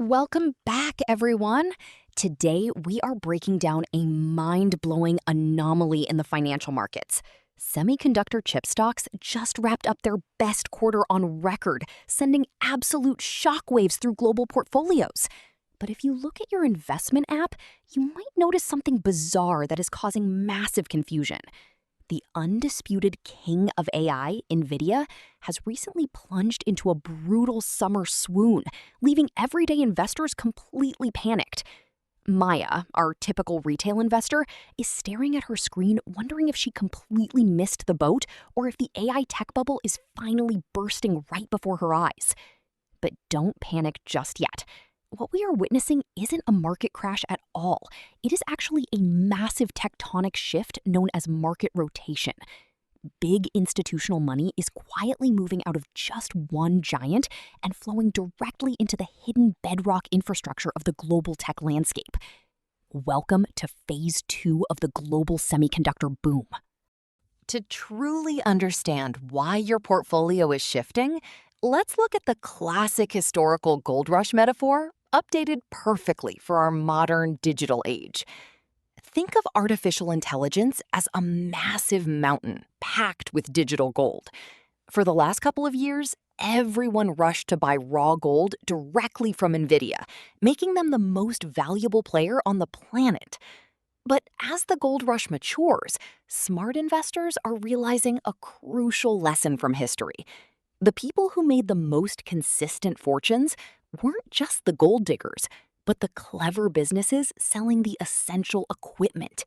Welcome back, everyone. Today, we are breaking down a mind-blowing anomaly in the financial markets. Semiconductor chip stocks just wrapped up their best quarter on record, sending absolute shockwaves through global portfolios. But if you look at your investment app, you might notice something bizarre that is causing massive confusion. The undisputed king of AI, Nvidia, has recently plunged into a brutal summer swoon, leaving everyday investors completely panicked. Maya, our typical retail investor, is staring at her screen wondering if she completely missed the boat or if the AI tech bubble is finally bursting right before her eyes. But don't panic just yet. What we are witnessing isn't a market crash at all. It is actually a massive tectonic shift known as market rotation. Big institutional money is quietly moving out of just one giant and flowing directly into the hidden bedrock infrastructure of the global tech landscape. Welcome to phase 2 of the global semiconductor boom. To truly understand why your portfolio is shifting, let's look at the classic historical gold rush metaphor, updated perfectly for our modern digital age. Think of artificial intelligence as a massive mountain packed with digital gold. For the last couple of years, everyone rushed to buy raw gold directly from Nvidia, making them the most valuable player on the planet. But as the gold rush matures, smart investors are realizing a crucial lesson from history. The people who made the most consistent fortunes weren't just the gold diggers, but the clever businesses selling the essential equipment.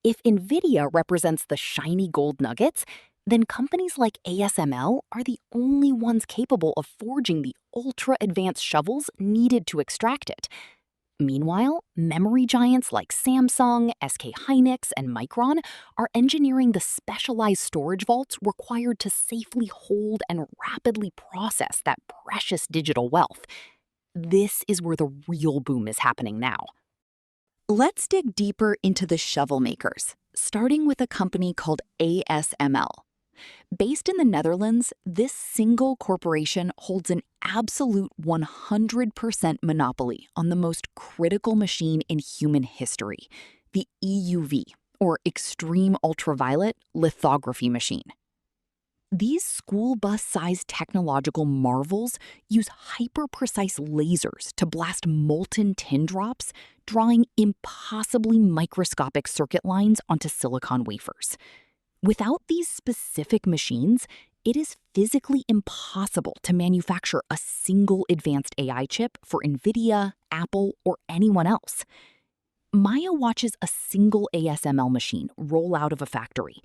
If Nvidia represents the shiny gold nuggets, then companies like ASML are the only ones capable of forging the ultra-advanced shovels needed to extract it. Meanwhile, memory giants like Samsung, SK Hynix, and Micron are engineering the specialized storage vaults required to safely hold and rapidly process that precious digital wealth. This is where the real boom is happening now. Let's dig deeper into the shovel makers, starting with a company called ASML. Based in the Netherlands, this single corporation holds an absolute 100% monopoly on the most critical machine in human history, the EUV, or Extreme Ultraviolet Lithography machine. These school bus-sized technological marvels use hyper-precise lasers to blast molten tin drops, drawing impossibly microscopic circuit lines onto silicon wafers. Without these specific machines, it is physically impossible to manufacture a single advanced AI chip for Nvidia, Apple, or anyone else. Maya watches a single ASML machine roll out of a factory,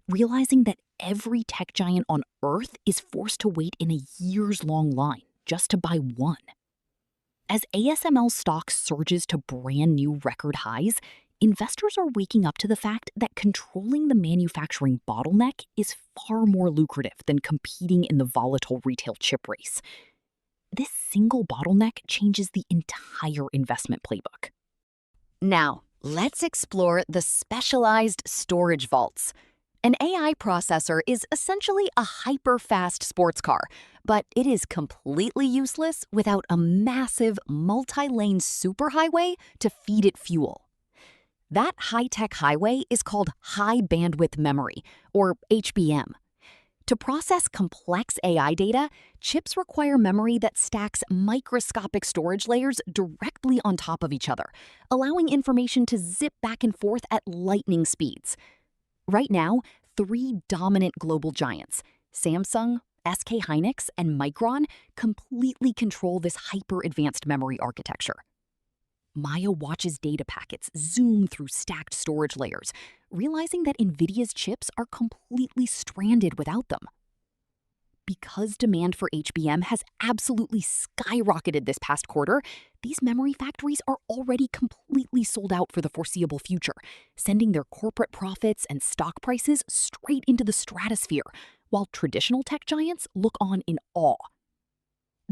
realizing that every tech giant on Earth is forced to wait in a years-long line just to buy one. As ASML stock surges to brand new record highs, investors are waking up to the fact that controlling the manufacturing bottleneck is far more lucrative than competing in the volatile retail chip race. This single bottleneck changes the entire investment playbook. Now, let's explore the specialized storage vaults. An AI processor is essentially a hyper-fast sports car, but it is completely useless without a massive multi-lane superhighway to feed it fuel. That high-tech highway is called high bandwidth memory, or HBM. To process complex AI data, chips require memory that stacks microscopic storage layers directly on top of each other, allowing information to zip back and forth at lightning speeds. Right now, 3 dominant global giants, Samsung, SK Hynix, and Micron, completely control this hyper-advanced memory architecture. Maya watches data packets zoom through stacked storage layers, realizing that Nvidia's chips are completely stranded without them. Because demand for HBM has absolutely skyrocketed this past quarter, these memory factories are already completely sold out for the foreseeable future, sending their corporate profits and stock prices straight into the stratosphere, while traditional tech giants look on in awe.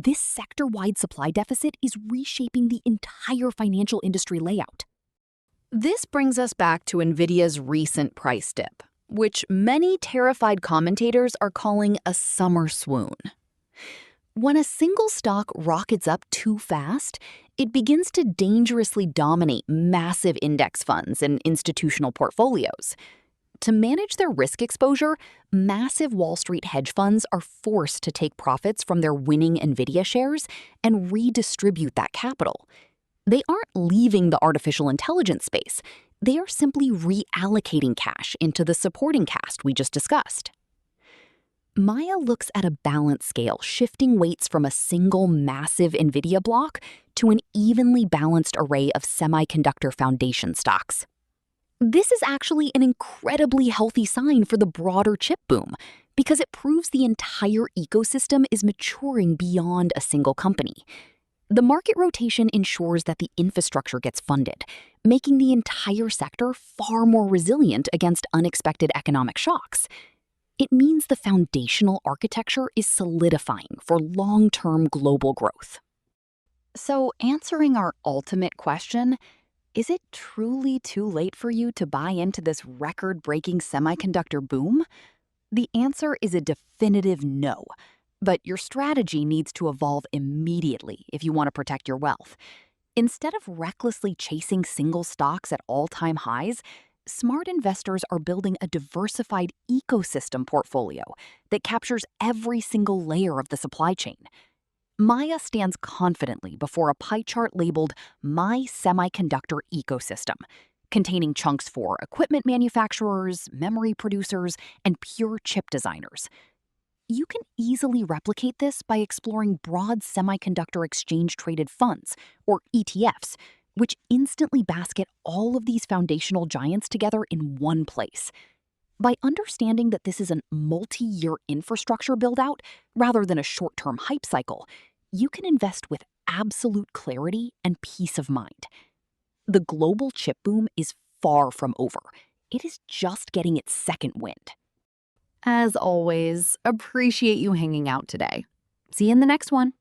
This sector-wide supply deficit is reshaping the entire financial industry layout. This brings us back to Nvidia's recent price dip, which many terrified commentators are calling a summer swoon. When a single stock rockets up too fast, it begins to dangerously dominate massive index funds and institutional portfolios. To manage their risk exposure, massive Wall Street hedge funds are forced to take profits from their winning Nvidia shares and redistribute that capital. They aren't leaving the artificial intelligence space. They are simply reallocating cash into the supporting cast we just discussed. Maya looks at a balance scale, shifting weights from a single massive Nvidia block to an evenly balanced array of semiconductor foundation stocks. This is actually an incredibly healthy sign for the broader chip boom because it proves the entire ecosystem is maturing beyond a single company. The market rotation ensures that the infrastructure gets funded, making the entire sector far more resilient against unexpected economic shocks. It means the foundational architecture is solidifying for long-term global growth. So, answering our ultimate question, is it truly too late for you to buy into this record-breaking semiconductor boom? The answer is a definitive no, but your strategy needs to evolve immediately if you want to protect your wealth. Instead of recklessly chasing single stocks at all-time highs, smart investors are building a diversified ecosystem portfolio that captures every single layer of the supply chain. Maya stands confidently before a pie chart labeled My Semiconductor Ecosystem, containing chunks for equipment manufacturers, memory producers, and pure chip designers. You can easily replicate this by exploring broad semiconductor exchange-traded funds, or ETFs, which instantly basket all of these foundational giants together in one place. By understanding that this is a multi-year infrastructure build-out rather than a short-term hype cycle, you can invest with absolute clarity and peace of mind. The global chip boom is far from over. It is just getting its second wind. As always, appreciate you hanging out today. See you in the next one.